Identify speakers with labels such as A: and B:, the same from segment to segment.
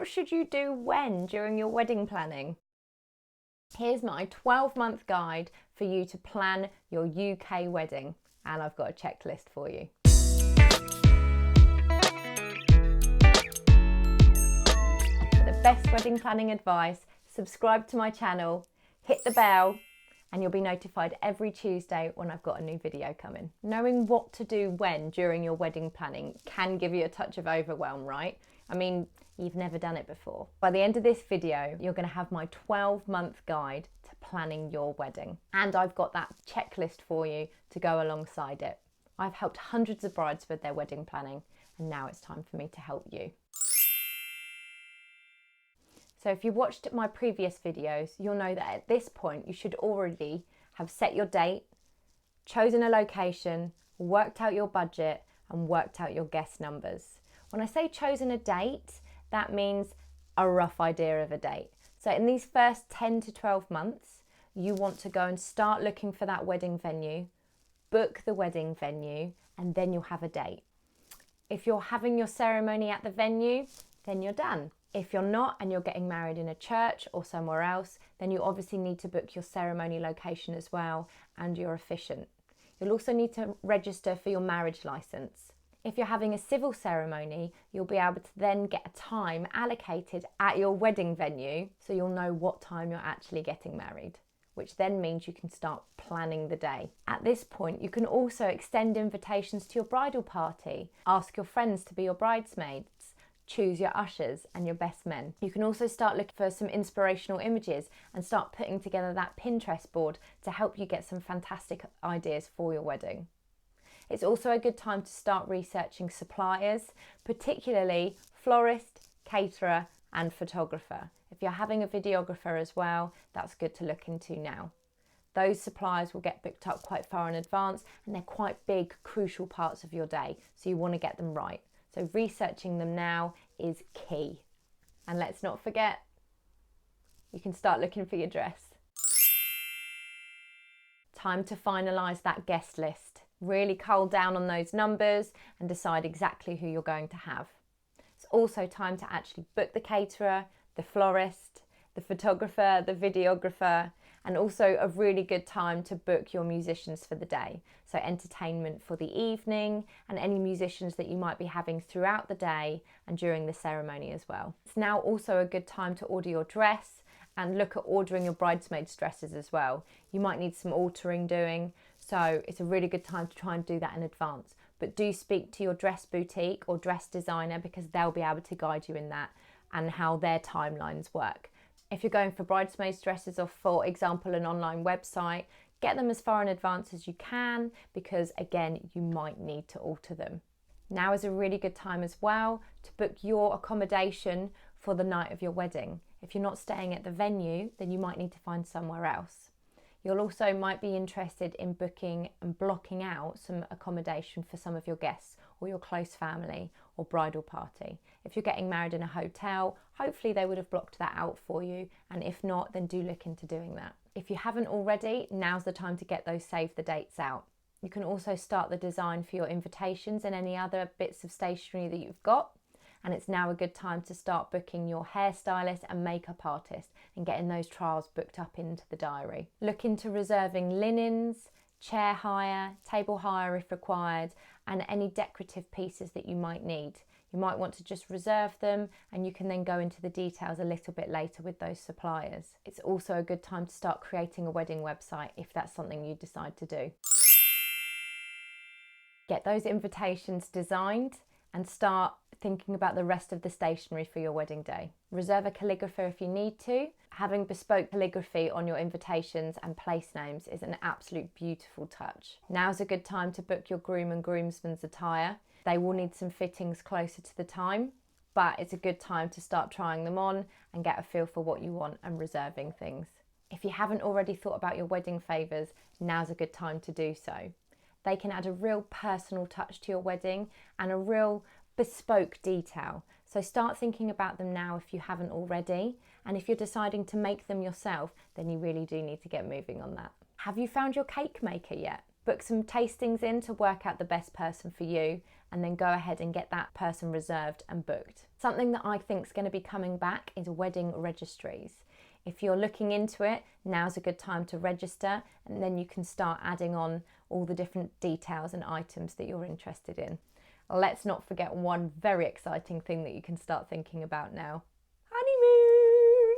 A: what should you do when during your wedding planning? Here's my 12-month guide for you to plan your UK wedding, and I've got a checklist for you. For the best wedding planning advice, subscribe to my channel, hit the bell, and you'll be notified every Tuesday when I've got a new video coming. Knowing what to do when during your wedding planning can give you a touch of overwhelm, right? I mean, you've never done it before. By the end of this video, you're going to have my 12-month guide to planning your wedding. And I've got that checklist for you to go alongside it. I've helped hundreds of brides with their wedding planning, and now it's time for me to help you. So if you watched my previous videos, you'll know that at this point you should already have set your date, chosen a location, worked out your budget, and worked out your guest numbers. When I say chosen a date, that means a rough idea of a date. So in these first 10 to 12 months, you want to go and start looking for that wedding venue, book the wedding venue, and then you'll have a date. If you're having your ceremony at the venue, then you're done. If you're not and you're getting married in a church or somewhere else, then you obviously need to book your ceremony location as well and your officiant. You'll also need to register for your marriage license. If you're having a civil ceremony, you'll be able to then get a time allocated at your wedding venue, so you'll know what time you're actually getting married, which then means you can start planning the day. At this point, you can also extend invitations to your bridal party, ask your friends to be your bridesmaids, choose your ushers and your best men. You can also start looking for some inspirational images and start putting together that Pinterest board to help you get some fantastic ideas for your wedding. It's also a good time to start researching suppliers, particularly florist, caterer and photographer. If you're having a videographer as well, that's good to look into now. Those suppliers will get booked up quite far in advance and they're quite big, crucial parts of your day, so you want to get them right. So researching them now is key. And let's not forget, you can start looking for your dress. Time to finalise that guest list. Really cull down on those numbers and decide exactly who you're going to have. It's also time to actually book the caterer, the florist, the photographer, the videographer, and also a really good time to book your musicians for the day. So entertainment for the evening and any musicians that you might be having throughout the day and during the ceremony as well. It's now also a good time to order your dress and look at ordering your bridesmaids' dresses as well. You might need some altering doing, so it's a really good time to try and do that in advance. But do speak to your dress boutique or dress designer because they'll be able to guide you in that and how their timelines work. If you're going for bridesmaids' dresses or, for example, an online website, get them as far in advance as you can because, again, you might need to alter them. Now is a really good time as well to book your accommodation for the night of your wedding. If you're not staying at the venue, then you might need to find somewhere else. You'll also might be interested in booking and blocking out some accommodation for some of your guests or your close family or bridal party. If you're getting married in a hotel, hopefully they would have blocked that out for you, and if not, then do look into doing that. If you haven't already, now's the time to get those save the dates out. You can also start the design for your invitations and any other bits of stationery that you've got. And it's now a good time to start booking your hairstylist and makeup artist and getting those trials booked up into the diary. Look into reserving linens, chair hire, table hire if required, and any decorative pieces that you might need. You might want to just reserve them and you can then go into the details a little bit later with those suppliers. It's also a good time to start creating a wedding website if that's something you decide to do. Get those invitations designed and start thinking about the rest of the stationery for your wedding day. Reserve a calligrapher if you need to. Having bespoke calligraphy on your invitations and place names is an absolute beautiful touch. Now's a good time to book your groom and groomsmen's attire. They will need some fittings closer to the time, but it's a good time to start trying them on and get a feel for what you want and reserving things. If you haven't already thought about your wedding favours, now's a good time to do so. They can add a real personal touch to your wedding and a real bespoke detail. So start thinking about them now if you haven't already. And if you're deciding to make them yourself, then you really do need to get moving on that. Have you found your cake maker yet? Book some tastings in to work out the best person for you and then go ahead and get that person reserved and booked. Something that I think is going to be coming back is wedding registries. If you're looking into it, now's a good time to register, and then you can start adding on all the different details and items that you're interested in. Let's not forget one very exciting thing that you can start thinking about now: honeymoon!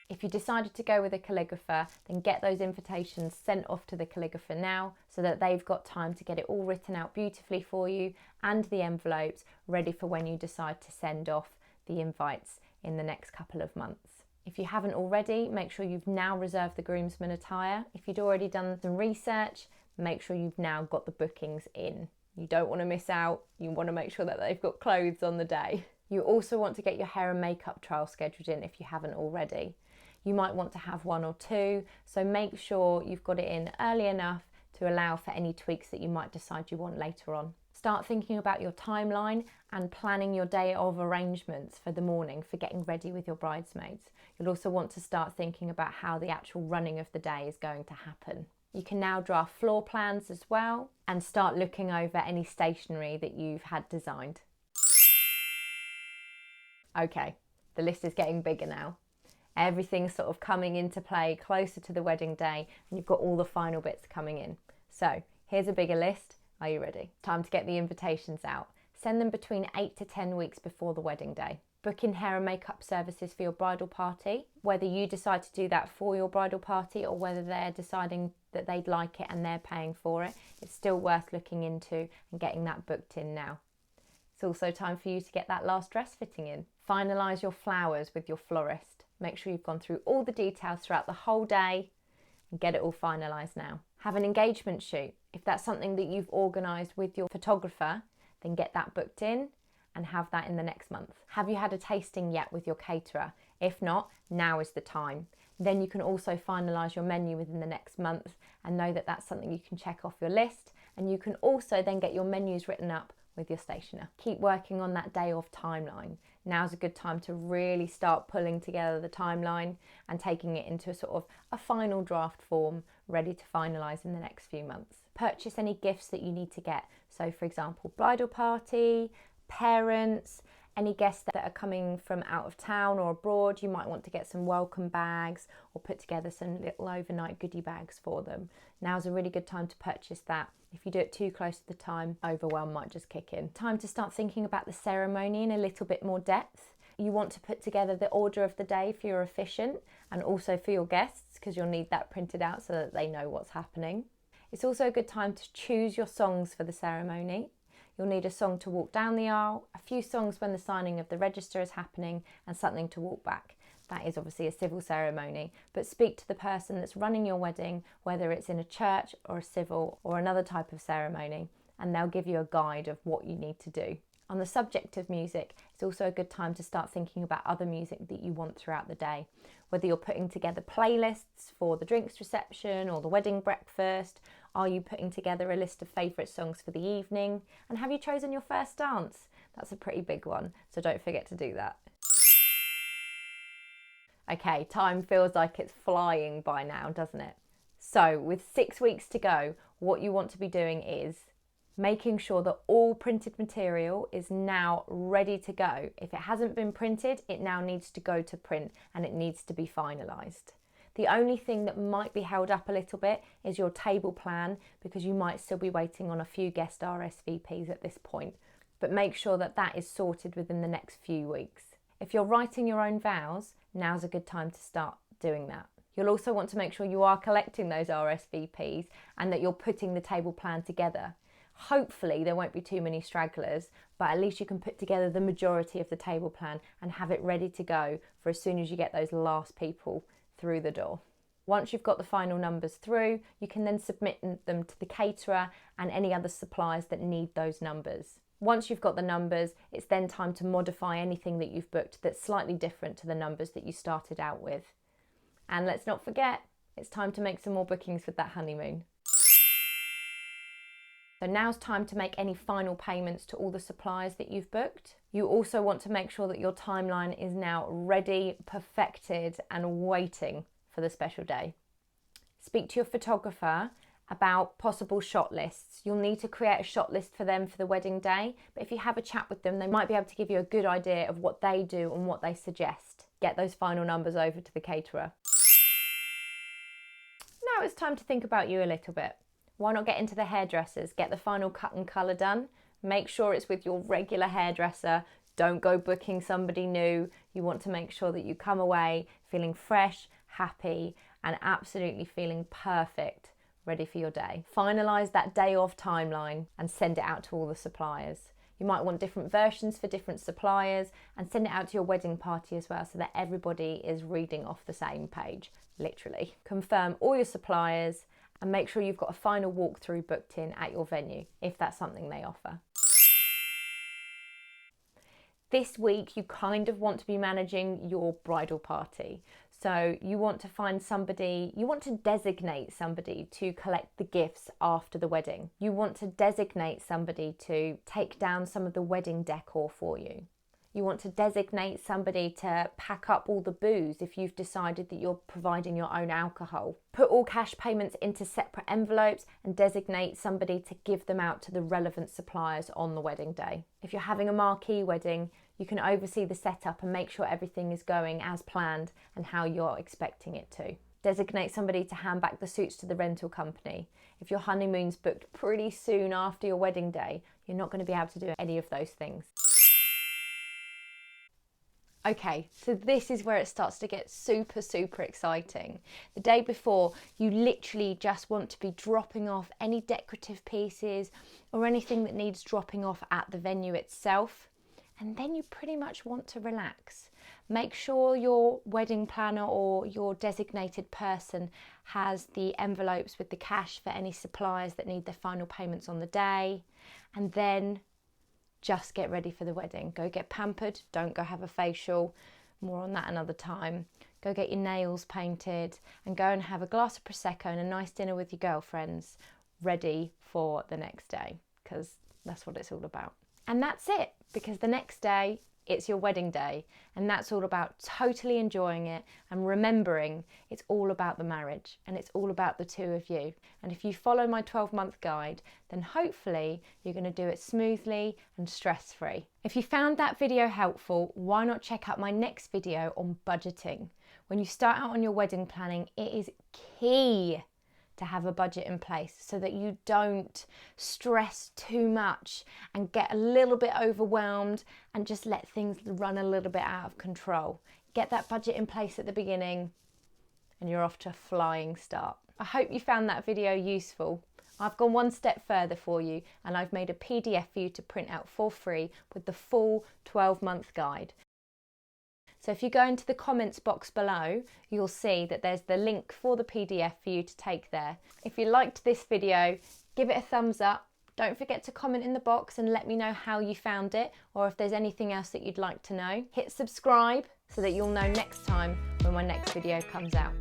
A: If you decided to go with a calligrapher, then get those invitations sent off to the calligrapher now so that they've got time to get it all written out beautifully for you and the envelopes ready for when you decide to send off the invites in the next couple of months. If you haven't already, make sure you've now reserved the groomsmen attire. If you'd already done some research, make sure you've now got the bookings in. You don't want to miss out. You want to make sure that they've got clothes on the day. You also want to get your hair and makeup trial scheduled in if you haven't already. You might want to have one or two, so make sure you've got it in early enough to allow for any tweaks that you might decide you want later on. Start thinking about your timeline and planning your day of arrangements for the morning for getting ready with your bridesmaids. You'll also want to start thinking about how the actual running of the day is going to happen. You can now draft floor plans as well and start looking over any stationery that you've had designed. Okay, the list is getting bigger now. Everything's sort of coming into play closer to the wedding day, and you've got all the final bits coming in. So here's a bigger list. Are you ready? Time to get the invitations out. Send them between 8 to 10 weeks before the wedding day. Book in hair and makeup services for your bridal party. Whether you decide to do that for your bridal party or whether they're deciding that they'd like it and they're paying for it, it's still worth looking into and getting that booked in now. It's also time for you to get that last dress fitting in. Finalise your flowers with your florist. Make sure you've gone through all the details throughout the whole day and get it all finalised now. Have an engagement shoot. If that's something that you've organised with your photographer, then get that booked in and have that in the next month. Have you had a tasting yet with your caterer? If not, now is the time. Then you can also finalise your menu within the next month and know that that's something you can check off your list, and you can also then get your menus written up with your stationer. Keep working on that day of timeline. Now's a good time to really start pulling together the timeline and taking it into a final draft form ready to finalise in the next few months. Purchase any gifts that you need to get. So for example, bridal party, parents, any guests that are coming from out of town or abroad, you might want to get some welcome bags or put together some little overnight goodie bags for them. Now's a really good time to purchase that. If you do it too close to the time, overwhelm might just kick in. Time to start thinking about the ceremony in a little bit more depth. You want to put together the order of the day for your officiant and also for your guests, because you'll need that printed out so that they know what's happening. It's also a good time to choose your songs for the ceremony. You'll need a song to walk down the aisle, a few songs when the signing of the register is happening, and something to walk back. That is obviously a civil ceremony, but speak to the person that's running your wedding, whether it's in a church or a civil or another type of ceremony, and they'll give you a guide of what you need to do. On the subject of music, it's also a good time to start thinking about other music that you want throughout the day. Whether you're putting together playlists for the drinks reception or the wedding breakfast, are you putting together a list of favourite songs for the evening? And have you chosen your first dance? That's a pretty big one, so don't forget to do that. Okay, time feels like it's flying by now, doesn't it? So with 6 weeks to go, what you want to be doing is making sure that all printed material is now ready to go. If it hasn't been printed, it now needs to go to print and it needs to be finalised. The only thing that might be held up a little bit is your table plan, because you might still be waiting on a few guest RSVPs at this point, but make sure that that is sorted within the next few weeks. If you're writing your own vows, now's a good time to start doing that. You'll also want to make sure you are collecting those RSVPs and that you're putting the table plan together. Hopefully there won't be too many stragglers, but at least you can put together the majority of the table plan and have it ready to go for as soon as you get those last people through the door. Once you've got the final numbers through, you can then submit them to the caterer and any other suppliers that need those numbers. Once you've got the numbers, it's then time to modify anything that you've booked that's slightly different to the numbers that you started out with. And let's not forget, it's time to make some more bookings with that honeymoon. So now's time to make any final payments to all the suppliers that you've booked. You also want to make sure that your timeline is now ready, perfected, and waiting for the special day. Speak to your photographer about possible shot lists. You'll need to create a shot list for them for the wedding day, but if you have a chat with them, they might be able to give you a good idea of what they do and what they suggest. Get those final numbers over to the caterer. Now it's time to think about you a little bit. Why not get into the hairdressers, get the final cut and colour done? Make sure it's with your regular hairdresser. Don't go booking somebody new. You want to make sure that you come away feeling fresh, happy, and absolutely feeling perfect, ready for your day. Finalise that day of timeline and send it out to all the suppliers. You might want different versions for different suppliers, and send it out to your wedding party as well so that everybody is reading off the same page, literally. Confirm all your suppliers and make sure you've got a final walkthrough booked in at your venue, if that's something they offer. This week, you kind of want to be managing your bridal party. So you want to find somebody, you want to designate somebody to collect the gifts after the wedding. You want to designate somebody to take down some of the wedding decor for you. You want to designate somebody to pack up all the booze if you've decided that you're providing your own alcohol. Put all cash payments into separate envelopes and designate somebody to give them out to the relevant suppliers on the wedding day. If you're having a marquee wedding, you can oversee the setup and make sure everything is going as planned and how you're expecting it to. Designate somebody to hand back the suits to the rental company. If your honeymoon's booked pretty soon after your wedding day, you're not going to be able to do any of those things. Okay, so this is where it starts to get super, super exciting. The day before, you literally just want to be dropping off any decorative pieces or anything that needs dropping off at the venue itself. And then you pretty much want to relax. Make sure your wedding planner or your designated person has the envelopes with the cash for any suppliers that need their final payments on the day. And then just get ready for the wedding. Go get pampered, don't go have a facial, more on that another time. Go get your nails painted and go and have a glass of Prosecco and a nice dinner with your girlfriends, ready for the next day, because that's what it's all about. And that's it, because the next day, it's your wedding day, and that's all about totally enjoying it and remembering it's all about the marriage and it's all about the two of you. And if you follow my 12-month guide, then hopefully you're going to do it smoothly and stress-free. If you found that video helpful, why not check out my next video on budgeting? When you start out on your wedding planning, it is key to have a budget in place so that you don't stress too much and get a little bit overwhelmed and just let things run a little bit out of control. Get that budget in place at the beginning and you're off to a flying start. I hope you found that video useful. I've gone one step further for you and I've made a PDF for you to print out for free with the full 12-month guide. So if you go into the comments box below, you'll see that there's the link for the PDF for you to take there. If you liked this video, give it a thumbs up. Don't forget to comment in the box and let me know how you found it, or if there's anything else that you'd like to know. Hit subscribe so that you'll know next time when my next video comes out.